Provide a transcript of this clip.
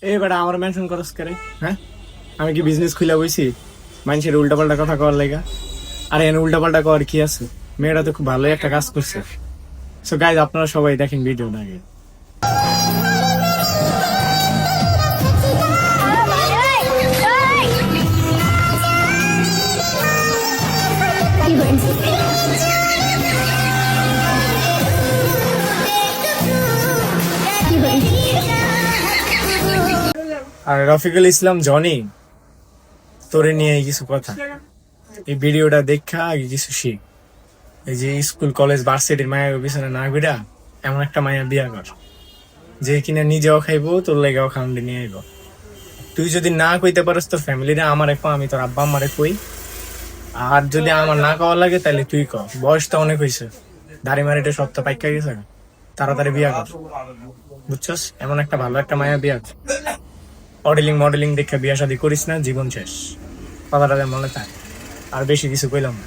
এই বেটা আমার মেনশন করস করে, হ্যাঁ? আমি কি বিজনেস খুলে বইছি মানুষের উল্টাপাল্টা কথা কওয়ার লাগা? আরে এনে উল্টাপাল্টা কওয়ার কি আছে? মেয়েটা তো খুব ভালোই একটা কাজ করছে। সো গাইজ, আপনারা সবাই দেখেন ভিডিওটা আগে। আর রফিকুল ইসলাম জনি, তোরে নিয়ে কিছু কথা। এই ভিডিওটা দেখা আগে কিছু শিখ। এই যে স্কুল কলেজ ভার্সিটির মায়ের পিছনে না ঘুরা এমন একটা মায়ের বিয়া কর, যে কিনা নিজেও খাইবো, তোর লেগাও খাউন্ডে নিয়ে আইব। তুই যদি না কইতে পারিস তোর ফ্যামিলিরে আমারে কো, আমি তোর আব্বা আমারে কই। আর যদি আমার না কওয়া লাগে তাহলে তুই ক। বয়স তো অনেক হয়েছে, দাড়ি মারিটা সব তো পাইকা গেছে, তাড়াতাড়ি বিয়া কর। বুঝছস? এমন একটা ভালো একটা মায়া বিয়া কর। মডেলিং মডেলিং দেখে বিয়া শাদী করিস না, জীবন শেষ। কথাটা মনে থাক। আর বেশি কিছু কইলাম না।